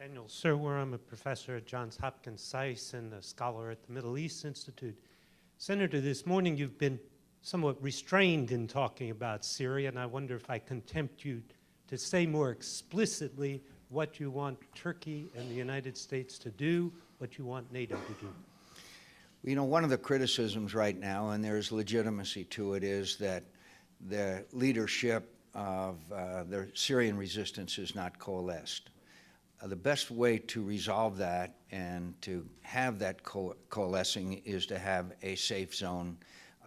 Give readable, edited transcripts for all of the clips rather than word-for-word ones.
Daniel Serwer. I'm a professor at Johns Hopkins SAIS and a scholar at the Middle East Institute. Senator, this morning you've been somewhat restrained in talking about Syria, and I wonder if I can tempt you to say more explicitly what you want Turkey and the United States to do, what you want NATO to do. You know, one of the criticisms right now, and there's legitimacy to it, is that the leadership of the Syrian resistance is not coalesced. The best way to resolve that and to have that coalescing is to have a safe zone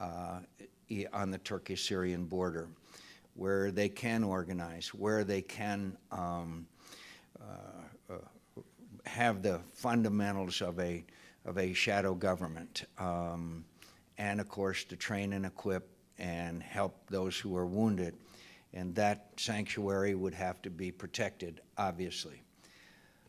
on the Turkish-Syrian border where they can organize, where they can have the fundamentals of a shadow government, and of course to train and equip and help those who are wounded. And that sanctuary would have to be protected, obviously.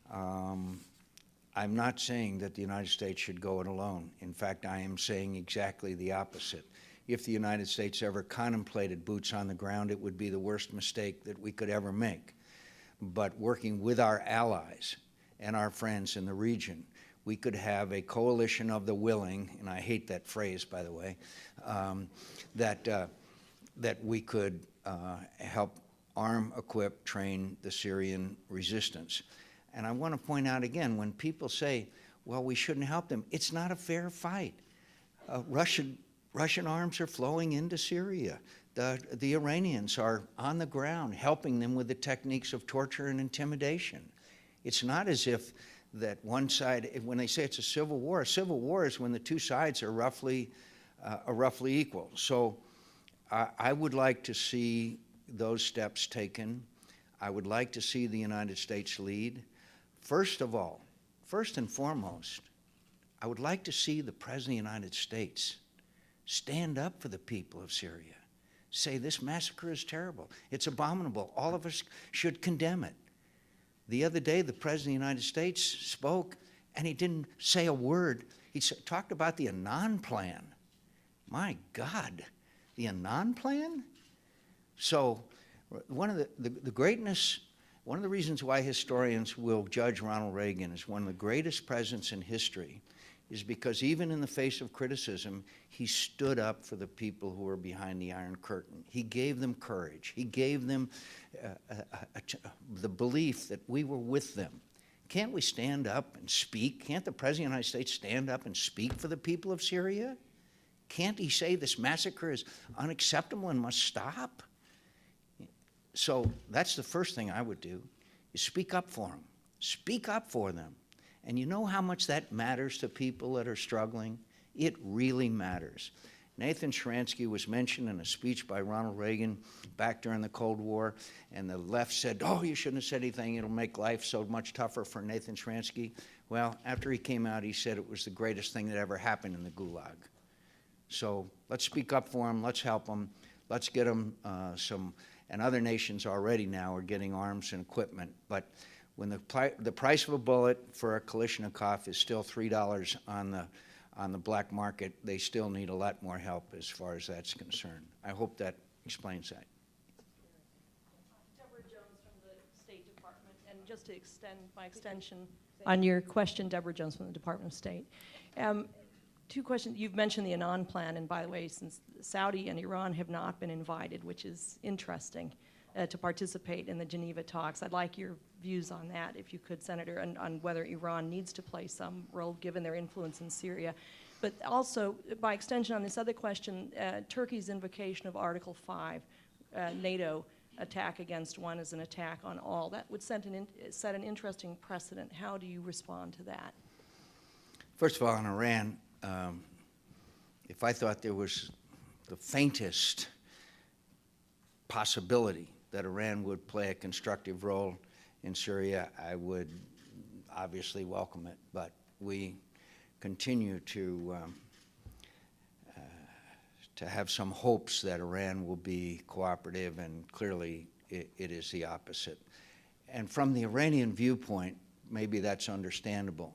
I'm not saying that the United States should go it alone. In fact, I am saying exactly the opposite. If the United States ever contemplated boots on the ground, it would be the worst mistake that we could ever make. But working with our allies and our friends in the region, we could have a coalition of the willing, and I hate that phrase, by the way, that we could help arm, equip, train the Syrian resistance. And I want to point out again, when people say, well, we shouldn't help them, it's not a fair fight. Russian arms are flowing into Syria. The Iranians are on the ground helping them with the techniques of torture and intimidation. It's not as if that one side, when they say it's a civil war is when the two sides are roughly equal. So I would like to see those steps taken. I would like to see the United States lead. First of all, first and foremost, I would like to see the President of the United States stand up for the people of Syria. Say this massacre is terrible. It's abominable. All of us should condemn it. The other day, the President of the United States spoke, and he didn't say a word. He talked about the Annan Plan. My God, the Annan Plan? So one of the greatness, one of the reasons why historians will judge Ronald Reagan as one of the greatest presidents in history is because even in the face of criticism, he stood up for the people who were behind the Iron Curtain. He gave them courage. He gave them the belief that we were with them. Can't we stand up and speak? Can't the President of the United States stand up and speak for the people of Syria? Can't he say this massacre is unacceptable and must stop? So that's the first thing I would do, is speak up for them. Speak up for them. And you know how much that matters to people that are struggling? It really matters. Nathan Sharansky was mentioned in a speech by Ronald Reagan back during the Cold War, and the left said, oh, you shouldn't have said anything. It'll make life so much tougher for Nathan Sharansky. Well, after he came out, he said it was the greatest thing that ever happened in the Gulag. So let's speak up for him. Let's help him. Let's get him some, and other nations already now are getting arms and equipment. But when the price of a bullet for a Kalashnikov is still $3 on the black market, they still need a lot more help as far as that's concerned. I hope that explains that. Deborah Jones from the State Department, and just to extend my extension on your question, Deborah Jones from the Department of State. Two questions. You've mentioned the Annan Plan, and by the way, since Saudi and Iran have not been invited, which is interesting, to participate in the Geneva talks. I'd like your views on that, if you could, Senator, and on whether Iran needs to play some role given their influence in Syria. But also, by extension on this other question, Turkey's invocation of Article 5, NATO attack against one is an attack on all. That would set an interesting precedent. How do you respond to that? First of all, on Iran, if I thought there was the faintest possibility that Iran would play a constructive role in Syria, I would obviously welcome it. But we continue to have some hopes that Iran will be cooperative, and clearly it is the opposite. And from the Iranian viewpoint, maybe that's understandable,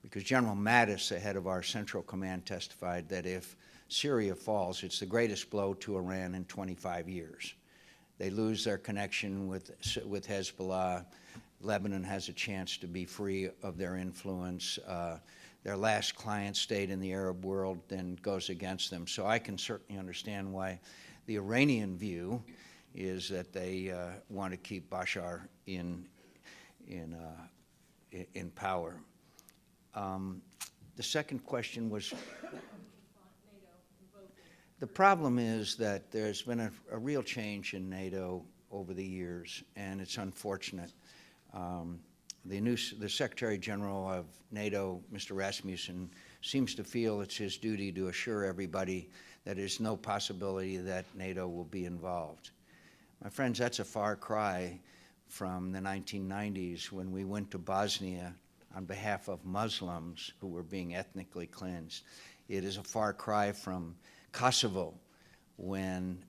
because General Mattis, the head of our Central Command, testified that if Syria falls, it's the greatest blow to Iran in 25 years. They lose their connection with Hezbollah. Lebanon has a chance to be free of their influence. Their last client state in the Arab world then goes against them. So I can certainly understand why the Iranian view is that they want to keep Bashar in power. The second question was, the problem is that there's been a real change in NATO over the years, and it's unfortunate. The Secretary General of NATO, Mr. Rasmussen, seems to feel it's his duty to assure everybody that there's no possibility that NATO will be involved. My friends, that's a far cry from the 1990s when we went to Bosnia on behalf of Muslims who were being ethnically cleansed. It is a far cry from Kosovo when,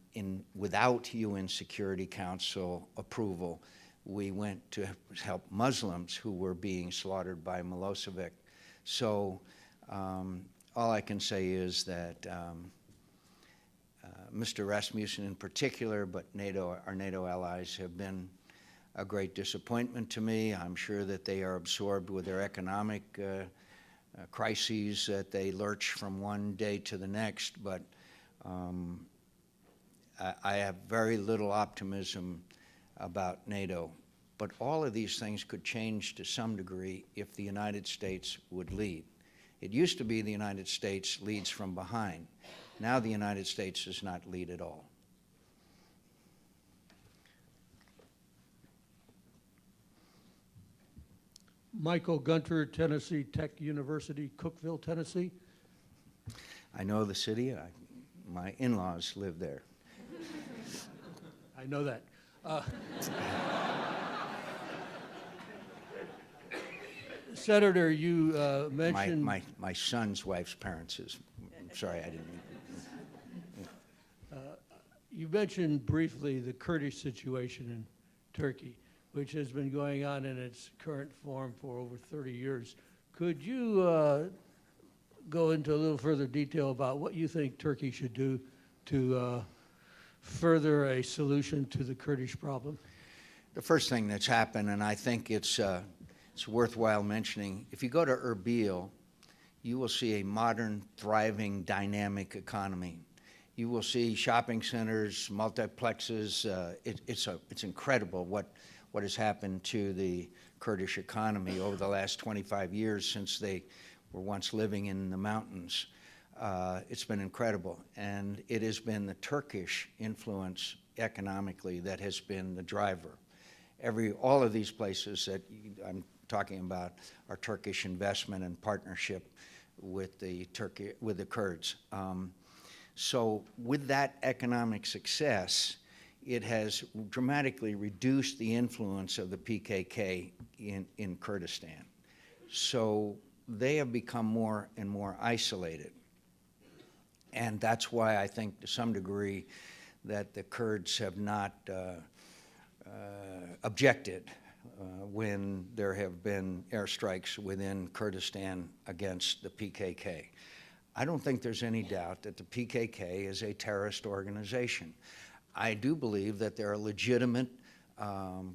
without UN Security Council approval, we went to help Muslims who were being slaughtered by Milosevic. So all I can say is that Mr. Rasmussen in particular, but our NATO allies have been a great disappointment to me. I'm sure that they are absorbed with their economic crises, that they lurch from one day to the next, but I have very little optimism about NATO. But all of these things could change to some degree if the United States would lead. It used to be the United States leads from behind. Now the United States does not lead at all. Michael Gunter, Tennessee Tech University, Cookeville, Tennessee. I know the city. My in-laws live there. I know that. Senator, you mentioned... My son's wife's parents is... Sorry, I didn't... You mentioned briefly the Kurdish situation in Turkey, which has been going on in its current form for over 30 years. Could you go into a little further detail about what you think Turkey should do to further a solution to the Kurdish problem? The first thing that's happened, and I think it's worthwhile mentioning, if you go to Erbil, you will see a modern, thriving, dynamic economy. You will see shopping centers, multiplexes. It's incredible what has happened to the Kurdish economy over the last 25 years since they were once living in the mountains. It's been incredible. And it has been the Turkish influence economically that has been the driver. All of these places that I'm talking about are Turkish investment and partnership with the Kurds. So with that economic success, it has dramatically reduced the influence of the PKK in Kurdistan. So they have become more and more isolated. And that's why I think to some degree that the Kurds have not objected when there have been airstrikes within Kurdistan against the PKK. I don't think there's any doubt that the PKK is a terrorist organization. I do believe that there are legitimate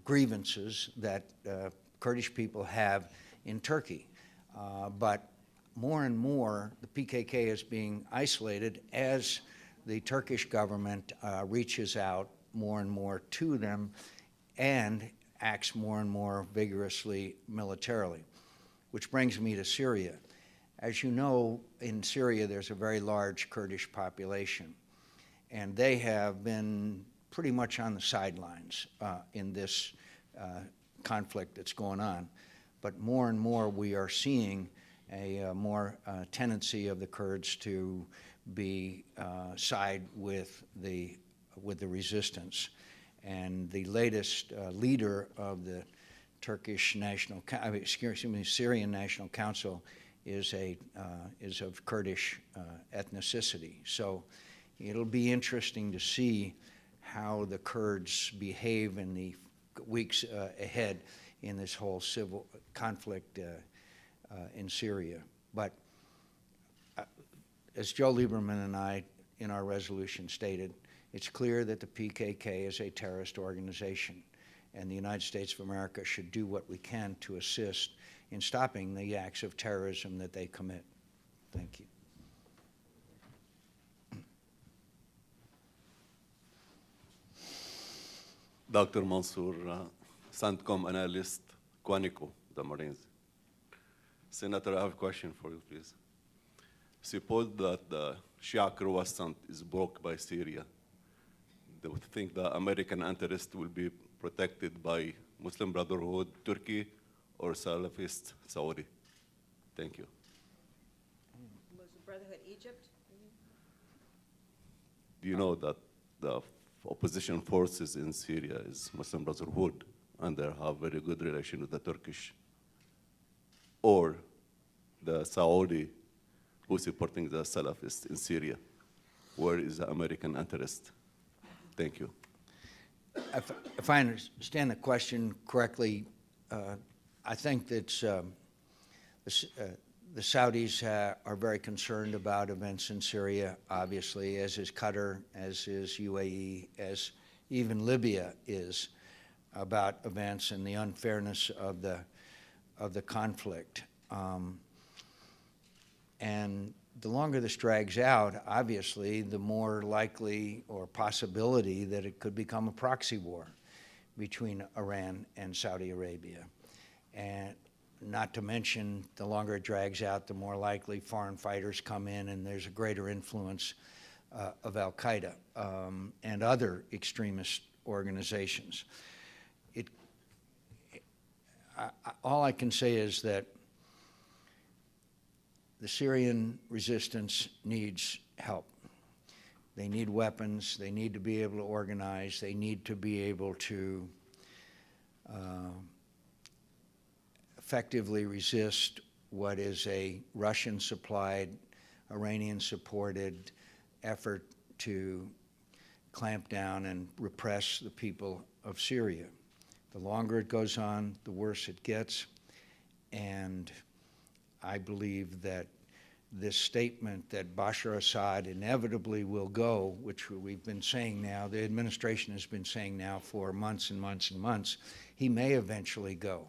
grievances that Kurdish people have in Turkey. But more and more, the PKK is being isolated as the Turkish government reaches out more and more to them and acts more and more vigorously militarily. Which brings me to Syria. As you know, in Syria, there's a very large Kurdish population. And they have been pretty much on the sidelines in this conflict that's going on. But more and more we are seeing a more tendency of the Kurds to be side with the resistance. And the latest leader of the Syrian National Council is of Kurdish ethnicity. So it'll be interesting to see how the Kurds behave in the weeks ahead in this whole civil conflict in Syria. But as Joe Lieberman and I, in our resolution, stated, it's clear that the PKK is a terrorist organization. and the United States of America should do what we can to assist in stopping the acts of terrorism that they commit. Thank you. Dr. Mansour, CENTCOM analyst, Quantico, the Marines. Senator, I have a question for you, please. Suppose that the Shia croissant is broke by Syria. Do you think the American interest will be protected by Muslim Brotherhood, Turkey, or Salafist Saudi? Thank you. Muslim Brotherhood, Egypt? Do you know that the opposition forces in Syria is Muslim Brotherhood, and they have very good relation with the Turkish, or the Saudi who's supporting the Salafists in Syria? Where is the American interest? Thank you. If I understand the question correctly, I think that the Saudis are very concerned about events in Syria, obviously, as is Qatar, as is UAE, as even Libya is, about events and the unfairness of the conflict. And the longer this drags out, obviously, the more likely or possibility that it could become a proxy war between Iran and Saudi Arabia. And not to mention, the longer it drags out, the more likely foreign fighters come in, and there's a greater influence of al-Qaeda and other extremist organizations. All I can say is that the Syrian resistance needs help. They need weapons. They need to be able to organize. They need to be able to effectively resist what is a Russian-supplied, Iranian-supported effort to clamp down and repress the people of Syria. The longer it goes on, the worse it gets. And I believe that this statement that Bashar Assad inevitably will go, which we've been saying now, the administration has been saying now for months and months and months, he may eventually go.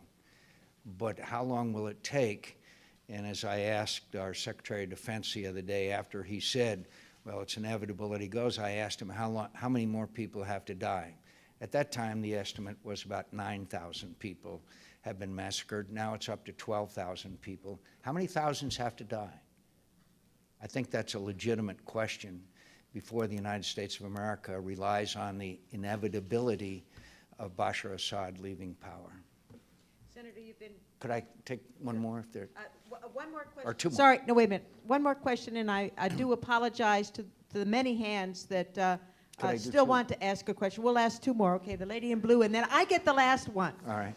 But how long will it take? And as I asked our Secretary of Defense the other day after he said, well, it's inevitable that he goes, I asked him how many more people have to die. At that time, the estimate was about 9,000 people have been massacred. Now it's up to 12,000 people. How many thousands have to die? I think that's a legitimate question before the United States of America relies on the inevitability of Bashar Assad leaving power. Senator, you've been... Could I take one more if there... one more question. Or two more. Sorry, no, wait a minute. One more question, and I do apologize to the many hands that still want to ask a question. We'll ask two more. Okay, the lady in blue, and then I get the last one. All right.